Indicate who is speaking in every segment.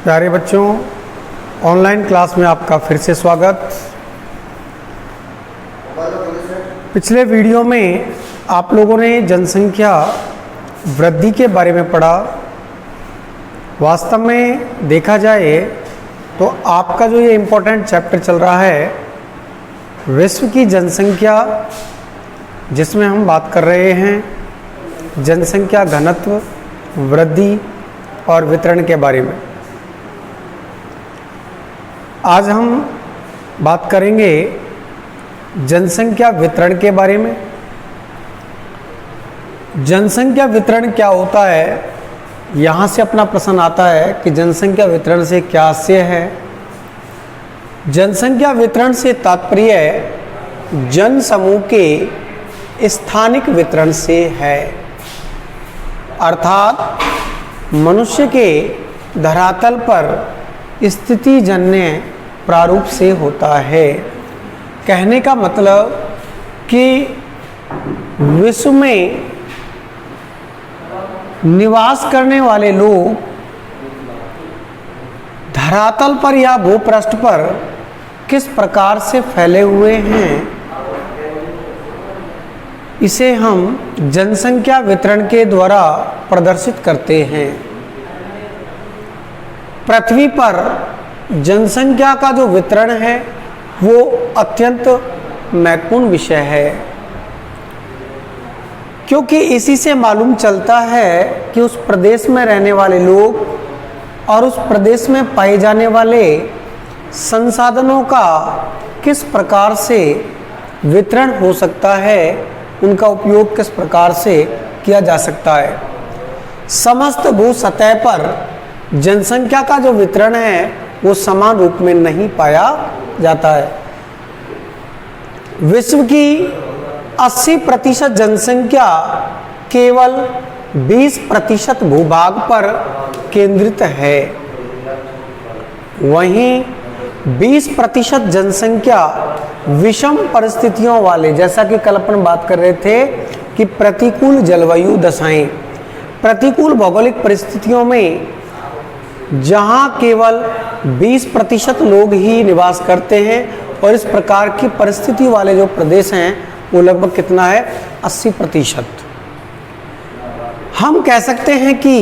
Speaker 1: प्यारे बच्चों, online class में आपका फिर से स्वागत। पिछले वीडियो में आप लोगों ने जनसंख्या वृद्धि के बारे में पढ़ा। वास्तव में देखा जाए तो आपका जो ये इम्पोर्टेंट चैप्टर चल रहा है विश्व की जनसंख्या, जिसमें हम बात कर रहे हैं जनसंख्या घनत्व, वृद्धि और वितरण के बारे में। आज हम बात करेंगे जनसंख्या वितरण के बारे में। जनसंख्या वितरण क्या होता है, यहाँ से अपना प्रश्न आता है कि जनसंख्या वितरण से क्या आशय है। जनसंख्या वितरण से तात्पर्य जन समूह के स्थानिक वितरण से है, अर्थात मनुष्य के धरातल पर स्थिति जन्य प्रारूप से होता है। कहने का मतलब कि विश्व में निवास करने वाले लोग धरातल पर या भूपृष्ठ पर किस प्रकार से फैले हुए हैं, इसे हम जनसंख्या वितरण के द्वारा प्रदर्शित करते हैं। पृथ्वी पर जनसंख्या का जो वितरण है वो अत्यंत महत्वपूर्ण विषय है, क्योंकि इसी से मालूम चलता है कि उस प्रदेश में रहने वाले लोग और उस प्रदेश में पाए जाने वाले संसाधनों का किस प्रकार से वितरण हो सकता है, उनका उपयोग किस प्रकार से किया जा सकता है। समस्त भू सतह पर जनसंख्या का जो वितरण है वो समान रूप में नहीं पाया जाता है। विश्व की 80% जनसंख्या केवल 20% भूभाग पर केंद्रित है। वहीं 20% जनसंख्या विषम परिस्थितियों वाले, जैसा कि कल अपन बात कर रहे थे कि प्रतिकूल जलवायु दशाएं, प्रतिकूल भौगोलिक परिस्थितियों में जहां केवल 20% लोग ही निवास करते हैं, और इस प्रकार की परिस्थिति वाले जो प्रदेश हैं वो लगभग कितना है, 80%। हम कह सकते हैं कि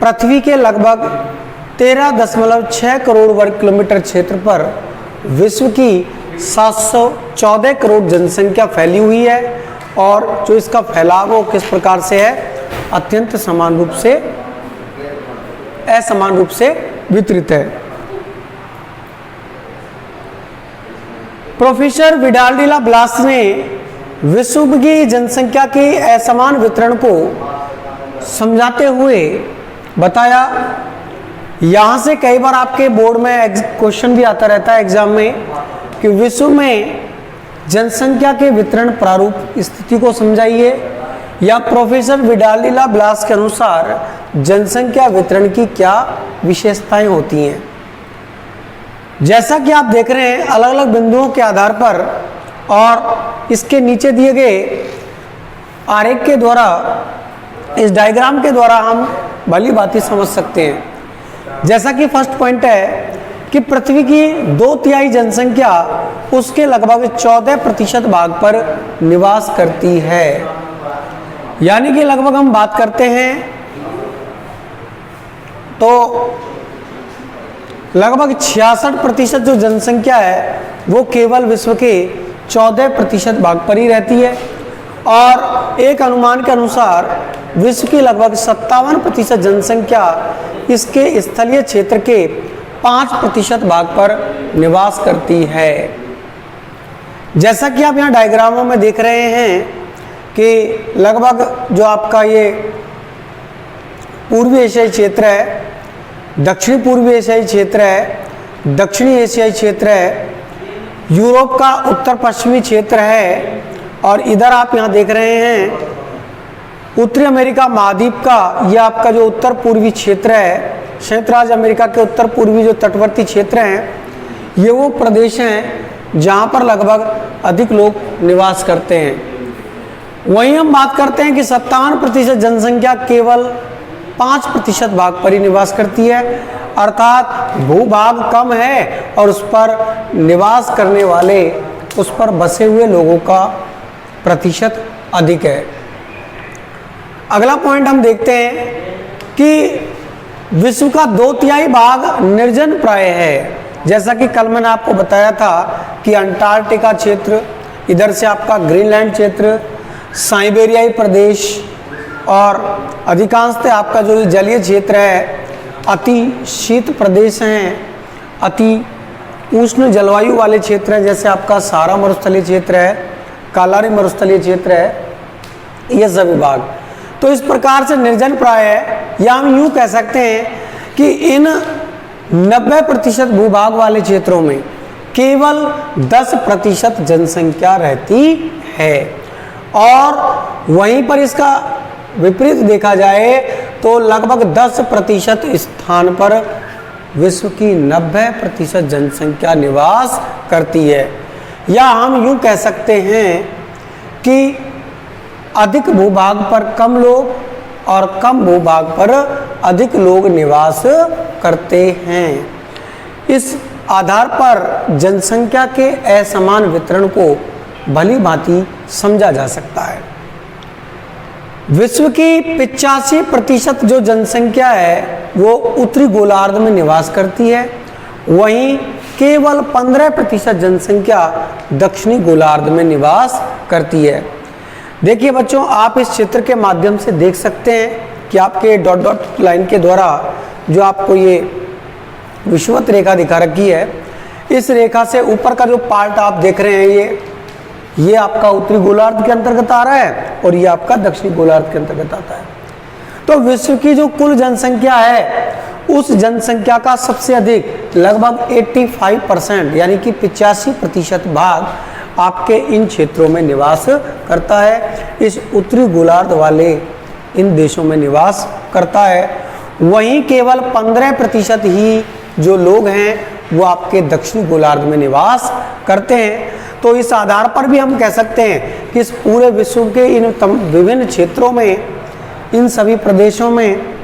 Speaker 1: पृथ्वी के लगभग 13.6 करोड़ वर्ग किलोमीटर क्षेत्र पर विश्व की 714 करोड़ जनसंख्या फैली हुई है, और जो इसका फैलाव वो किस प्रकार से है, अत्यंत समान रूप से, असमान रूप से वितरित है। प्रोफेसर विडाल डी ला ब्लास ने विश्व की जनसंख्या के असमान वितरण को समझाते हुए बताया। यहाँ से कई बार आपके बोर्ड में क्वेश्चन भी आता रहता है एग्जाम में कि विश्व में जनसंख्या के वितरण प्रारूप स्थिति को समझाइए, या प्रोफेसर विडाल डी ला ब्लास के अनुसार जनसंख्या वितरण की क्या विशेषताएं होती हैं। जैसा कि आप देख रहे हैं अलग अलग बिंदुओं के आधार पर, और इसके नीचे दिए गए आरेख के द्वारा, इस डायग्राम के द्वारा हम भली भांति समझ सकते हैं। जैसा कि फर्स्ट पॉइंट है कि पृथ्वी की 2/3 जनसंख्या उसके लगभग 14% भाग पर निवास करती है। यानी कि लगभग हम बात करते हैं तो लगभग 66% जो जनसंख्या है वो केवल विश्व के 14% भाग पर ही रहती है, और एक अनुमान के अनुसार विश्व की लगभग 57% जनसंख्या इसके स्थलीय क्षेत्र के 5% भाग पर निवास करती है। जैसा कि आप यहाँ डायग्रामों में देख रहे हैं कि लगभग जो आपका ये पूर्वी एशियाई क्षेत्र है, दक्षिणी पूर्वी एशियाई क्षेत्र है, दक्षिणी एशियाई क्षेत्र है, यूरोप का उत्तर पश्चिमी क्षेत्र है, और इधर आप यहाँ देख रहे हैं उत्तरी अमेरिका महाद्वीप का यह आपका जो उत्तर पूर्वी क्षेत्र है, संयुक्त राज्य अमेरिका के उत्तर पूर्वी जो तटवर्ती क्षेत्र हैं, ये वो प्रदेश हैं जहाँ पर लगभग अधिक लोग निवास करते हैं। वहीं हम बात करते हैं कि 57% जनसंख्या केवल 5% भाग पर ही निवास करती है, अर्थात भूभाग कम है और उस पर निवास करने वाले, उस पर बसे हुए लोगों का प्रतिशत अधिक है। अगला पॉइंट हम देखते हैं कि विश्व का 2/3 भाग निर्जन प्राय है। जैसा कि कल मैंने आपको बताया था कि अंटार्कटिका क्षेत्र, इधर से आपका ग्रीनलैंड क्षेत्र, साइबेरियाई प्रदेश और अधिकांशतः आपका जो जलीय क्षेत्र है, अति शीत प्रदेश हैं, अति उष्ण जलवायु वाले क्षेत्र हैं, जैसे आपका सहारा मरुस्थलीय क्षेत्र है, कालारी मरुस्थलीय क्षेत्र है, ये सभी भाग। तो इस प्रकार से निर्जन प्राय है, या हम यूं कह सकते हैं कि इन 90% भूभाग वाले क्षेत्रों में केवल 10% जनसंख्या रहती है। और वहीं पर इसका विपरीत देखा जाए तो लगभग 10% स्थान पर विश्व की 90% जनसंख्या निवास करती है। या हम यूं कह सकते हैं कि अधिक भूभाग पर कम लोग और कम भूभाग पर अधिक लोग निवास करते हैं। इस आधार पर जनसंख्या के असमान वितरण को भली भांति समझा जा सकता है। विश्व की 85% जो जनसंख्या है वो उत्तरी गोलार्ध में निवास करती है, वहीं केवल 15% जनसंख्या दक्षिणी गोलार्ध में निवास करती है। देखिए बच्चों, आप इस चित्र के माध्यम से देख सकते हैं कि आपके डॉट डॉट लाइन के द्वारा जो आपको ये विषुवत रेखा दिखा रखी है, इस रेखा से ऊपर का जो पार्ट आप देख रहे हैं ये आपका उत्तरी गोलार्ध के अंतर्गत आ रहा है और ये आपका दक्षिणी गोलार्ध के अंतर्गत आता है। तो विश्व की जो कुल जनसंख्या है उस जनसंख्या का सबसे अधिक लगभग 85% यानी कि 85% भाग आपके इन क्षेत्रों में निवास करता है, इस उत्तरी गोलार्ध वाले इन देशों में निवास करता है। वहीं केवल 15% ही जो लोग हैं वो आपके दक्षिणी गोलार्ध में निवास करते हैं। तो इस आधार पर भी हम कह सकते हैं कि इस पूरे विश्व के इन विभिन्न क्षेत्रों में, इन सभी प्रदेशों में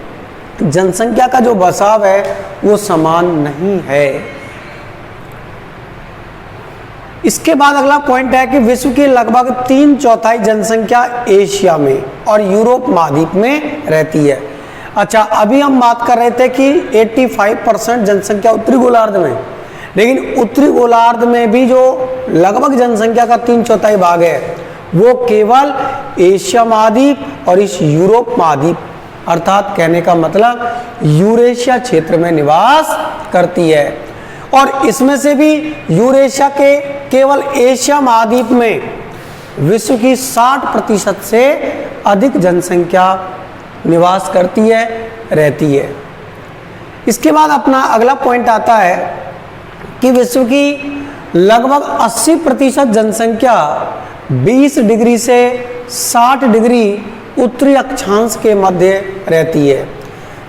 Speaker 1: जनसंख्या का जो बसाव है वो समान नहीं है। इसके बाद अगला पॉइंट है कि विश्व की लगभग 3/4 जनसंख्या एशिया में और यूरोप महाद्वीप में रहती है। अच्छा, अभी हम बात कर रहे थे कि 85% जनसंख्या उत्तरी गोलार्ध में, लेकिन उत्तरी गोलार्ध में भी जो लगभग जनसंख्या का 3/4 भाग है वो केवल एशिया महाद्वीप और इस यूरोप महाद्वीप, अर्थात कहने का मतलब यूरेशिया क्षेत्र में निवास करती है। और इसमें से भी यूरेशिया के केवल एशिया महाद्वीप में विश्व की 60% से अधिक जनसंख्या निवास करती है, रहती है। इसके बाद अपना अगला पॉइंट आता है कि विश्व की लगभग 80% जनसंख्या 20 डिग्री से 60 डिग्री उत्तरी अक्षांश के मध्य रहती है।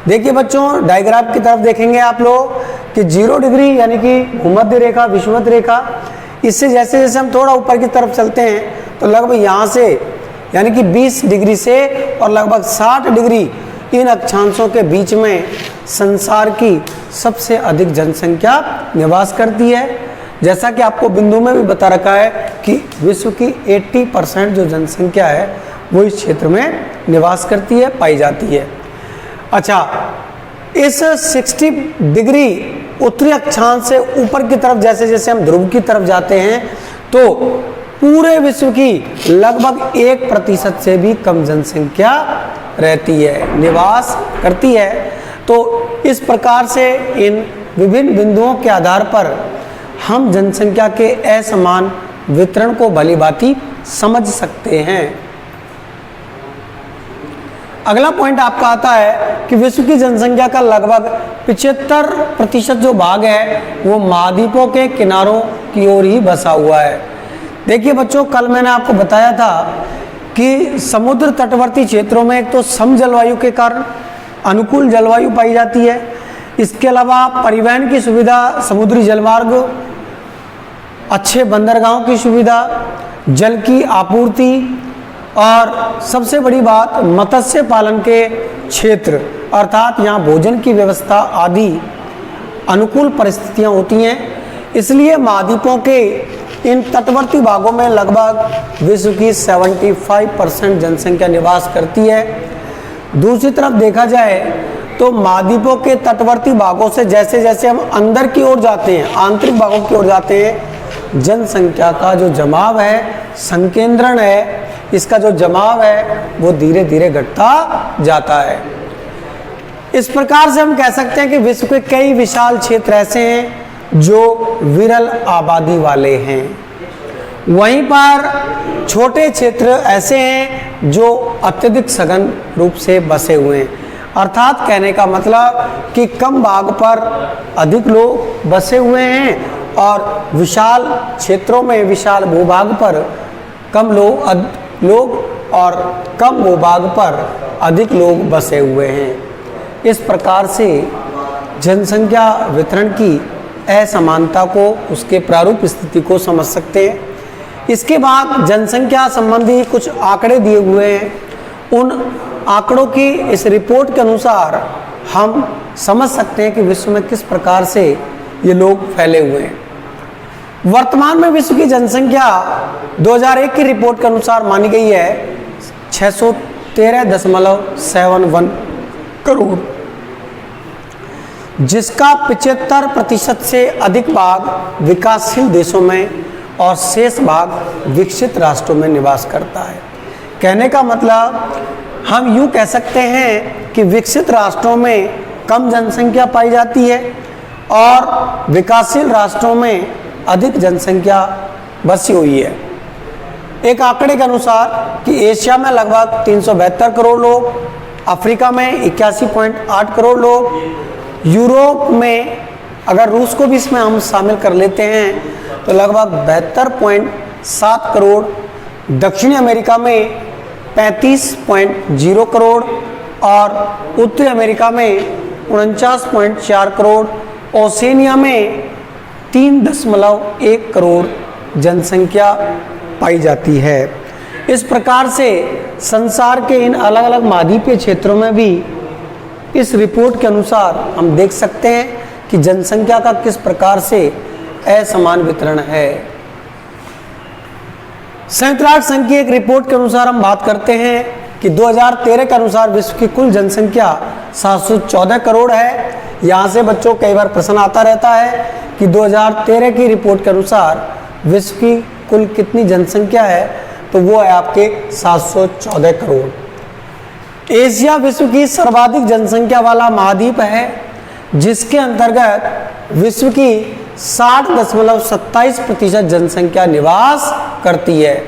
Speaker 1: देखिए बच्चों, डायग्राफ की तरफ देखेंगे आप लोग कि 0 डिग्री यानी कि भूमध्य रेखा, विषुवत रेखा, इससे जैसे जैसे हम थोड़ा ऊपर की तरफ चलते हैं तो लगभग यहाँ से यानी कि 20 डिग्री से और लगभग 60 डिग्री इन अक्षांशों के बीच में संसार की सबसे अधिक जनसंख्या निवास करती है। जैसा कि आपको बिंदु में भी बता रखा है कि विश्व की 80% जो जनसंख्या है वो इस क्षेत्र में निवास करती है, पाई जाती है। अच्छा, इस 60 डिग्री उत्तरी अक्षांश से ऊपर की तरफ जैसे जैसे हम ध्रुव की तरफ जाते हैं तो पूरे विश्व की लगभग 1% से भी कम जनसंख्या रहती है, निवास करती है। तो इस प्रकार से इन विभिन्न बिंदुओं के आधार पर हम जनसंख्या के असमान वितरण को भलीभांति समझ सकते हैं। अगला पॉइंट आपका आता है कि विश्व की जनसंख्या का लगभग 75% जो भाग है वो महाद्वीपों के किनारों की ओर ही बसा हुआ है। देखिए बच्चों, कल मैंने आपको बताया था कि समुद्र तटवर्ती क्षेत्रों में एक तो सम जलवायु के कारण अनुकूल जलवायु पाई जाती है, इसके अलावा परिवहन की सुविधा, समुद्री जलमार्ग, अच्छे बंदरगाहों की सुविधा, जल की आपूर्ति और सबसे बड़ी बात मत्स्य पालन के क्षेत्र, अर्थात यहाँ भोजन की व्यवस्था आदि अनुकूल परिस्थितियां होती हैं, इसलिए महाद्वीपों के इन तटवर्ती भागों में लगभग विश्व की 75% जनसंख्या निवास करती है। दूसरी तरफ देखा जाए तो महाद्वीपों के तटवर्ती भागों से जैसे जैसे हम अंदर की ओर जाते हैं, आंतरिक भागों की ओर जाते हैं, जनसंख्या का जो जमाव है, संकेंद्रण है, इसका जो जमाव है वो धीरे धीरे घटता जाता है। इस प्रकार से हम कह सकते हैं कि विश्व के कई विशाल क्षेत्र ऐसे हैं जो विरल आबादी वाले हैं, वहीं पर छोटे क्षेत्र ऐसे हैं जो अत्यधिक सघन रूप से बसे हुए हैं। अर्थात कहने का मतलब कि कम भाग पर अधिक लोग बसे हुए हैं और विशाल क्षेत्रों में, विशाल भूभाग पर कम लोग और कम भूभाग पर अधिक लोग बसे हुए हैं। इस प्रकार से जनसंख्या वितरण की असमानता को, उसके प्रारूप स्थिति को समझ सकते हैं। इसके बाद जनसंख्या संबंधी कुछ आंकड़े दिए हुए हैं। उन आंकड़ों की इस रिपोर्ट के अनुसार हम समझ सकते हैं कि विश्व में किस प्रकार से ये लोग फैले हुए हैं। वर्तमान में विश्व की जनसंख्या 2001 की रिपोर्ट के अनुसार मानी गई है 613.71 करोड़, जिसका 75% से अधिक भाग विकासशील देशों में और शेष भाग विकसित राष्ट्रों में निवास करता है। कहने का मतलब हम यूं कह सकते हैं कि विकसित राष्ट्रों में कम जनसंख्या पाई जाती है और विकासशील राष्ट्रों में अधिक जनसंख्या बसी हुई है। एक आंकड़े के अनुसार कि एशिया में लगभग 372 करोड़ लोग, अफ्रीका में 81.8 करोड़ लोग, यूरोप में अगर रूस को भी इसमें हम शामिल कर लेते हैं तो लगभग 72.7 करोड़, दक्षिणी अमेरिका में 35.0 करोड़ और उत्तरी अमेरिका में 49.4 करोड़, ओसेनिया में 3.1 करोड़ जनसंख्या पाई जाती है। इस प्रकार से संसार के इन अलग अलग महाद्वीपीय क्षेत्रों में भी इस रिपोर्ट के अनुसार हम देख सकते हैं कि जनसंख्या का किस प्रकार से असमान वितरण है। संयुक्त राष्ट्र संघ की एक रिपोर्ट के अनुसार हम बात करते हैं कि 2013 के अनुसार विश्व की कुल जनसंख्या 714 करोड़ है। यहाँ से बच्चों कई बार प्रश्न आता रहता है कि 2013 की रिपोर्ट के अनुसार विश्व की कुल कितनी जनसंख्या है, तो वो है आपके 714 करोड़। एशिया विश्व की सर्वाधिक जनसंख्या वाला महाद्वीप है, जिसके अंतर्गत विश्व की 60.27% जनसंख्या निवास करती है।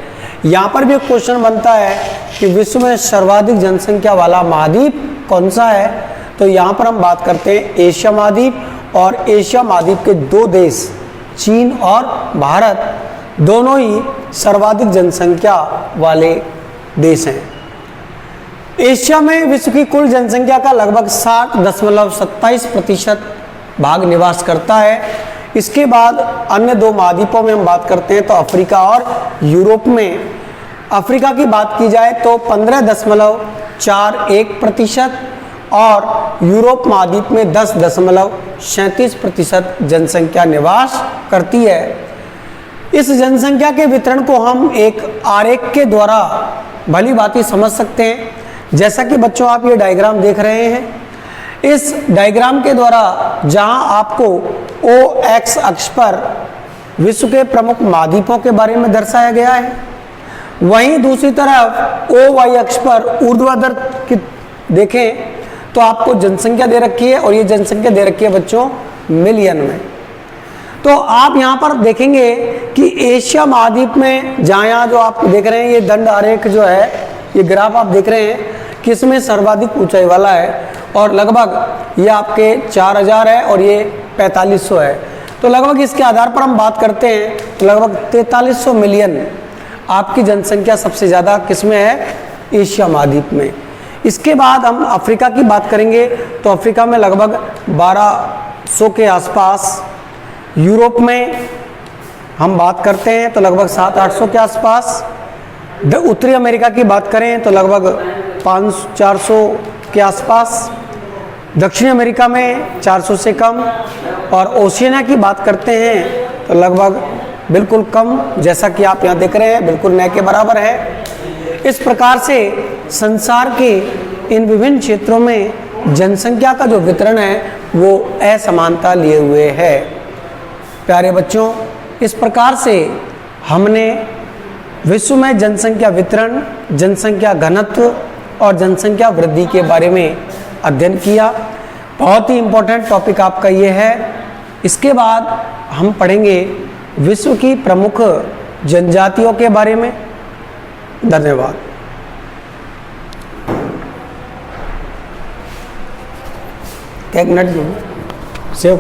Speaker 1: यहाँ पर भी एक क्वेश्चन बनता है कि विश्व में सर्वाधिक जनसंख्या वाला महाद्वीप कौन सा है, तो यहाँ पर हम बात करते हैं एशिया महाद्वीप। और एशिया महाद्वीप के दो देश चीन और भारत दोनों ही सर्वाधिक जनसंख्या वाले देश हैं। एशिया में विश्व की कुल जनसंख्या का लगभग 60.27% भाग निवास करता है। इसके बाद अन्य दो महाद्वीपों में हम बात करते हैं तो अफ्रीका और यूरोप में। अफ्रीका की बात की जाए तो 15.41% और यूरोप महाद्वीप में 10.37% जनसंख्या निवास करती है। इस जनसंख्या के वितरण को हम एक आरेख के द्वारा भली भांति समझ सकते हैं। जैसा कि बच्चों आप ये डायग्राम देख रहे हैं, इस डायग्राम के द्वारा जहां आपको OX अक्ष पर विश्व के प्रमुख महाद्वीपों के बारे में दर्शाया गया है, वहीं दूसरी तरफ OY अक्ष पर ऊर्ध्वाधर की देखें तो आपको जनसंख्या दे रखी है और ये जनसंख्या दे रखी है बच्चों मिलियन में। तो आप यहाँ पर देखेंगे कि एशिया महाद्वीप में जहाँ जो आप देख रहे हैं ये दंड आरेख जो है, ये ग्राफ आप देख रहे हैं कि इसमें सर्वाधिक ऊंचाई वाला है और लगभग ये आपके 4000 है और ये 4500 है। तो लगभग इसके आधार पर हम बात करते हैं तो लगभग 4300 मिलियन आपकी जनसंख्या सबसे ज़्यादा किसमें है, एशिया महाद्वीप में। इसके बाद हम अफ्रीका की बात करेंगे तो अफ्रीका में लगभग 1200 के आसपास, यूरोप में हम बात करते हैं तो लगभग 700-800 के आसपास, उत्तरी अमेरिका की बात करें तो लगभग 500-400 के आसपास, दक्षिणी अमेरिका में 400 से कम और ओशियाना की बात करते हैं तो लगभग बिल्कुल कम, जैसा कि आप यहाँ देख रहे हैं बिल्कुल न के बराबर है। इस प्रकार से संसार के इन विभिन्न क्षेत्रों में जनसंख्या का जो वितरण है वो असमानता लिए हुए है। प्यारे बच्चों, इस प्रकार से हमने विश्व में जनसंख्या वितरण, जनसंख्या घनत्व और जनसंख्या वृद्धि के बारे में अध्ययन किया। बहुत ही इम्पोर्टेंट टॉपिक आपका ये है। इसके बाद हम पढ़ेंगे विश्व की प्रमुख जनजातियों के बारे में। धन्यवाद। एक मिनट सेव